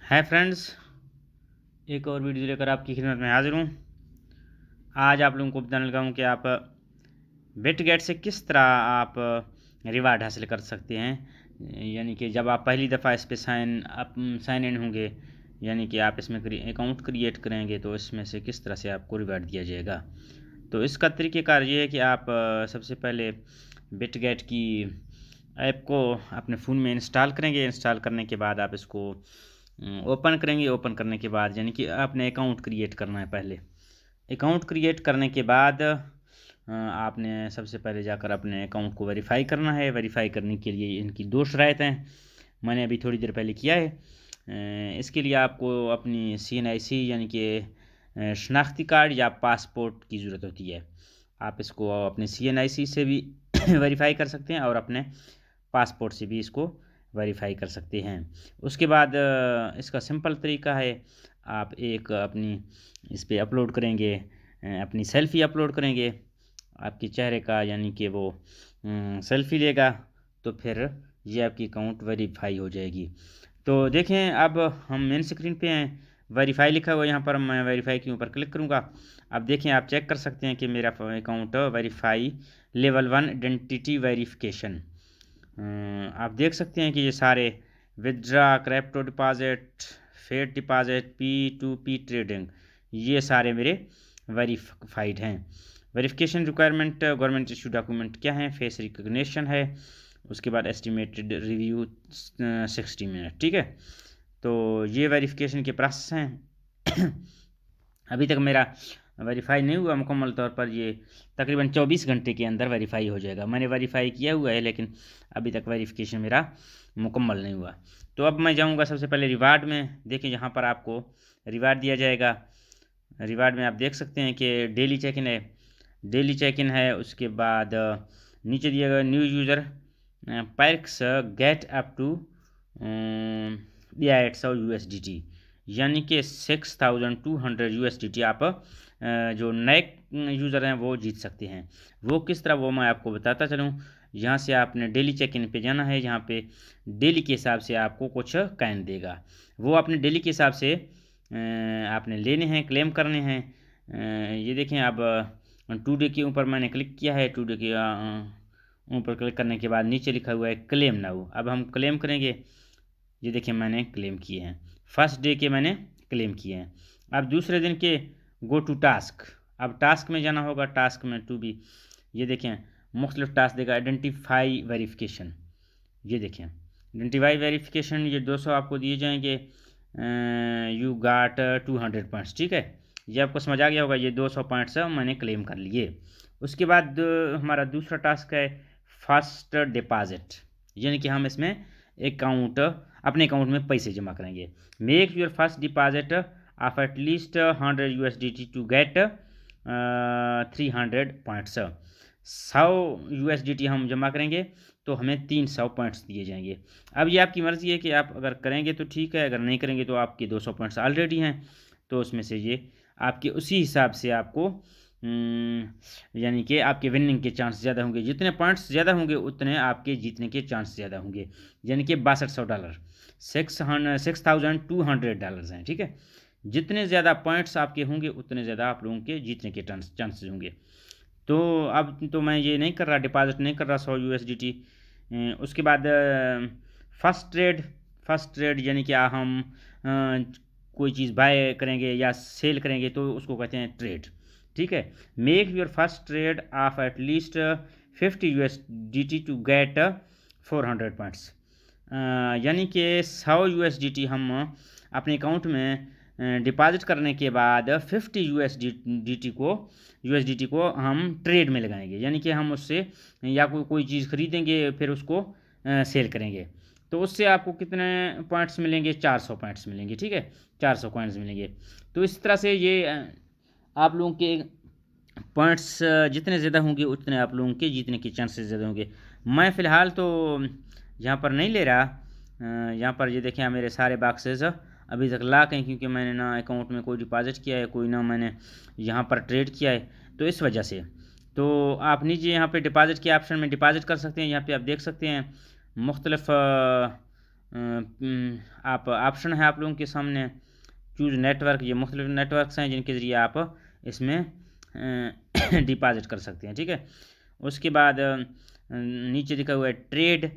Hi friends, एक और video लेकर आपकी खिदमत में हाजिर हूँ। आज आप लोगों को बताने लगा हूँ कि आप बिटगेट से किस तरह आप रिवार्ड हासिल कर सकते हैं। यानी कि जब आप पहली दफ़ा इस पे साइन इन होंगे, यानी कि आप इसमें अकाउंट क्रिएट करेंगे, तो इसमें से किस तरह से आपको रिवार्ड दिया जाएगा। तो इसका तरीक़ेकार ये है कि आप सबसे पहले बिटगेट की ऐप को अपने फ़ोन में इंस्टॉल करेंगे। इंस्टॉल करने के बाद आप इसको ओपन करेंगे। ओपन करने के बाद यानी कि आपने अकाउंट क्रिएट करना है। पहले अकाउंट क्रिएट करने के बाद आपने सबसे पहले जाकर अपने अकाउंट को वेरीफाई करना है। वेरीफाई करने के लिए इनकी दो शर्त हैं, मैंने अभी थोड़ी देर पहले किया है। इसके लिए आपको अपनी CNIC यानी कि शनाख्ती कार्ड या पासपोर्ट की ज़रूरत होती है। आप इसको अपने CNIC से भी वेरीफाई कर सकते हैं और अपने पासपोर्ट से भी इसको वेरीफाई कर सकते हैं। उसके बाद इसका सिंपल तरीका है, आप एक अपनी इस पे अपलोड करेंगे, अपनी सेल्फ़ी अपलोड करेंगे आपके चेहरे का, यानी कि वो सेल्फ़ी लेगा, तो फिर ये आपकी अकाउंट वेरीफाई हो जाएगी। तो देखें, अब हम मेन स्क्रीन पे हैं, वेरीफाई लिखा हुआ है यहाँ पर। मैं वेरीफाई के ऊपर क्लिक करूँगा। अब देखें, आप चेक कर सकते हैं कि मेरा account verify level 1 identity verification. आप देख सकते हैं कि ये सारे withdraw, crypto deposit, fiat deposit, P2P trading, ये सारे मेरे वेरीफाइड हैं। Verification requirement government issue document क्या है, फेस रिकग्निशन है, उसके बाद एस्टिमेटेड रिव्यू 60 मिनट। ठीक है, तो ये वेरिफिकेशन के प्रोसेस हैं। अभी तक मेरा वेरीफाई नहीं हुआ मुकम्मल तौर पर, ये तकरीबन 24 घंटे के अंदर वेरीफाई हो जाएगा। मैंने वेरीफाई किया हुआ है, लेकिन अभी तक वेरिफिकेशन मेरा मुकम्मल नहीं हुआ। तो अब मैं जाऊंगा सबसे पहले रिवार्ड में। देखिए, यहाँ पर आपको रिवार्ड दिया जाएगा। रिवार्ड में आप देख सकते हैं कि डेली चेक इन है, डेली चेक इन है। उसके बाद नीचे दिया गया new user packs get up to 800 USDT, यानी कि 6200 USDT आप जो नए यूज़र हैं वो जीत सकते हैं। वो किस तरह, वो मैं आपको बताता चलूँ। यहाँ से आपने डेली चेक इन पे जाना है। यहाँ पे डेली के हिसाब से आपको कुछ कॉइन देगा, वो अपने डेली के हिसाब से आपने लेने हैं, क्लेम करने हैं। ये देखें, अब टू डे के ऊपर मैंने क्लिक किया है। टू डे के ऊपर क्लिक करने के बाद नीचे लिखा हुआ है क्लेम नाउ। अब हम क्लेम करेंगे। ये देखिए, मैंने क्लेम किए हैं। फर्स्ट डे के मैंने क्लेम किए हैं। अब दूसरे दिन के गो टू टास्क, अब टास्क में जाना होगा। टास्क में टू बी, ये देखें मुख्तलिफ टास्क देगा। आइडेंटिफाई वेरिफिकेशन, ये देखें आइडेंटिफाई वेरिफिकेशन, ये 200 आपको दिए जाएंगे। You गाट 200 points. ठीक है, ये आपको समझ आ गया होगा। ये 200 पॉइंट्स मैंने क्लेम कर लिए। उसके बाद हमारा दूसरा टास्क है फर्स्ट डिपॉजिट, यानी कि हम इसमें अपने अकाउंट में पैसे जमा करेंगे। Make your first deposit of at least 100 USDT to get 300 points. 100 USDT हम जमा करेंगे तो हमें 300 पॉइंट्स दिए जाएंगे। अब ये आपकी मर्ज़ी है कि आप अगर करेंगे तो ठीक है, अगर नहीं करेंगे तो आपके 200 पॉइंट्स ऑलरेडी हैं, तो उसमें से ये आपके उसी हिसाब से आपको यानी कि आपके विनिंग के चांस ज़्यादा होंगे। जितने पॉइंट्स ज़्यादा होंगे उतने आपके जीतने के चांस ज़्यादा होंगे। यानी कि $6200, $6200 हैं। ठीक है, जितने ज़्यादा पॉइंट्स आपके होंगे उतने ज़्यादा आप लोगों के जीतने के चांसेस होंगे। तो अब तो मैं ये नहीं कर रहा, डिपॉजिट नहीं कर रहा 100 USDT। उसके बाद फर्स्ट ट्रेड यानी कि हम कोई चीज़ बाय करेंगे या सेल करेंगे तो उसको कहते हैं ट्रेड। ठीक है, make your first trade of at least 50 USDT to get 400 points, यानी कि 100 USDT हम अपने अकाउंट में डिपॉजिट करने के बाद 50 USDT को हम ट्रेड में लगाएंगे। यानी कि हम उससे या कोई चीज़ ख़रीदेंगे, फिर उसको सेल करेंगे, तो उससे आपको कितने पॉइंट्स मिलेंगे? 400 पॉइंट्स मिलेंगे। ठीक है, 400 कॉइन्स मिलेंगे। तो इस तरह से ये आप लोगों के पॉइंट्स जितने ज़्यादा होंगे उतने आप लोगों के जीतने के चांसेस ज़्यादा होंगे। मैं फ़िलहाल तो यहाँ पर नहीं ले रहा। यहाँ पर ये देखें, मेरे सारे बॉक्सेस अभी तक लॉक हैं, क्योंकि मैंने ना अकाउंट में कोई डिपॉजिट किया है, कोई ना मैंने यहाँ पर ट्रेड किया है, तो इस वजह से। तो आप नीचे यहाँ पे डिपॉजिट के ऑप्शन में डिपॉजिट कर सकते हैं। यहाँ पे आप देख सकते हैं मुख्तलिफ आप ऑप्शन है आप लोगों के सामने चूज नेटवर्क, ये मुख्तलिफ नेटवर्क्स हैं जिनके ज़रिए आप इसमें डिपॉजिट कर सकते हैं, ठीक है। उसके बाद नीचे लिखा हुआ है trade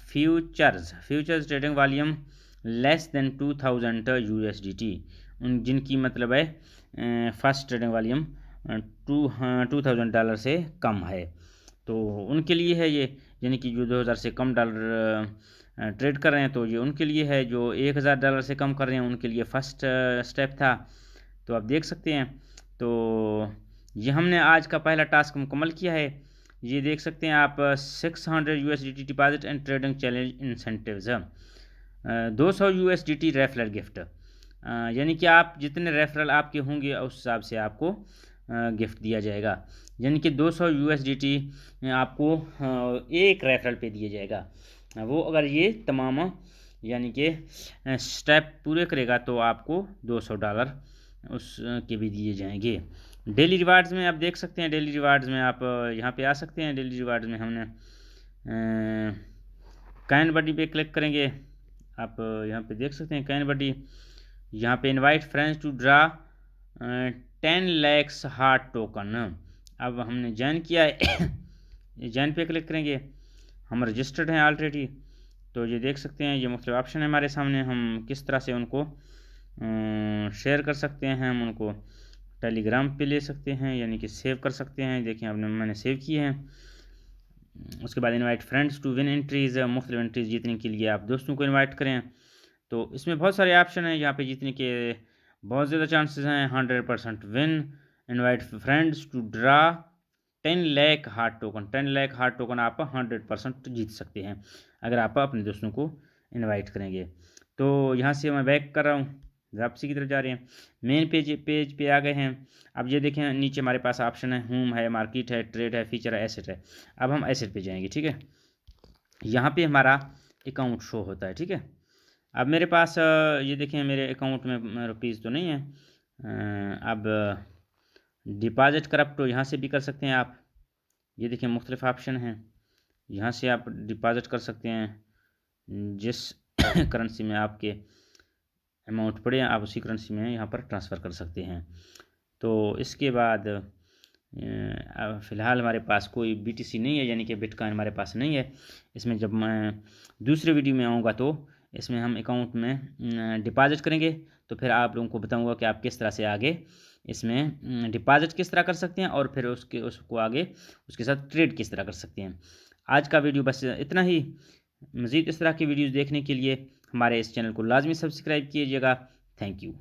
futures trading volume less than 2000 USDT, उन जिनकी मतलब है फर्स्ट ट्रेडिंग वॉल्यूम $2000 से कम है, तो उनके लिए है ये, यानी कि जो 2000 से कम डॉलर ट्रेड कर रहे हैं तो ये उनके लिए है। जो $1000 से कम कर रहे हैं उनके लिए फ़र्स्ट स्टेप था। तो आप देख सकते हैं, तो ये हमने आज का पहला टास्क मुकम्मल किया है। ये देख सकते हैं आप 600 USDT deposit and trading challenge incentives, 200 USDT referral gift, यानी कि आप जितने रेफरल आपके होंगे उस हिसाब से आपको गिफ्ट दिया जाएगा, यानी कि 200 USDT आपको एक रेफरल पे दिया जाएगा। वो अगर ये तमाम यानी कि स्टेप पूरे करेगा तो आपको $200 उसके भी दिए जाएंगे। डेली रिवार्ड्स में आप देख सकते हैं, डेली रिवार्ड्स में आप यहाँ पे आ सकते हैं। डेली रिवार्ड्स में हमने कैन बडी पे क्लिक करेंगे, आप यहाँ पे देख सकते हैं कैन बडी, यहाँ पे invite friends to draw 10 lakhs heart token. अब हमने ज्वाइन किया है ज्वाइन पे क्लिक करेंगे, हम रजिस्टर्ड हैं ऑलरेडी, तो ये देख सकते हैं ये मुख्तलिफ ऑप्शन है हमारे सामने, हम किस तरह से उनको शेयर कर सकते हैं। हम उनको टेलीग्राम पे ले सकते हैं, यानी कि सेव कर सकते हैं। देखिए आपने मैंने सेव किए हैं। उसके बाद invite friends to win entries, मुख्तलिफ एंट्रीज जीतने के लिए आप दोस्तों को इन्वाइट करें। तो इसमें बहुत सारे ऑप्शन हैं, यहाँ पे जीतने के बहुत ज़्यादा चांसेस हैं। 100% win, invite friends to draw 10 lakh heart token, 10 lakh heart token आप 100% जीत सकते हैं अगर आप अपने दोस्तों को इनवाइट करेंगे। तो यहाँ से मैं बैक कर रहा हूँ, वापसी की तरफ जा रहे हैं, मेन पेज पे आ गए हैं। अब ये देखें नीचे हमारे पास ऑप्शन है, होम है, मार्केट है, ट्रेड है, फीचर है, एसेट है। अब हम एसेट पे जाएंगे, ठीक है। यहाँ पे हमारा अकाउंट शो होता है, ठीक है। अब मेरे पास ये देखें मेरे अकाउंट में रुपीज़ तो नहीं है। अब डिपॉजिट करप्टो यहाँ से भी कर सकते हैं आप, ये देखें मुख्तलिफ ऑप्शन हैं, यहाँ से आप डिपॉजिट कर सकते हैं। जिस करेंसी में आपके अमाउंट पड़े आप उसी करेंसी में यहाँ पर ट्रांसफ़र कर सकते हैं। तो इसके बाद फ़िलहाल हमारे पास कोई BTC नहीं है, यानी कि बिटकॉइन हमारे पास नहीं है। इसमें जब मैं दूसरे वीडियो में आऊँगा तो इसमें हम अकाउंट में डिपॉजिट करेंगे, तो फिर आप लोगों को बताऊँगा कि आप किस तरह से आगे इसमें डिपॉजिट किस तरह कर सकते हैं और फिर उसको आगे उसके साथ ट्रेड किस तरह कर सकते हैं। आज का वीडियो बस इतना ही। मज़ीद इस तरह की वीडियोज़ देखने के लिए हमारे इस चैनल को लाजमी सब्सक्राइब कीजिएगा। Thank you.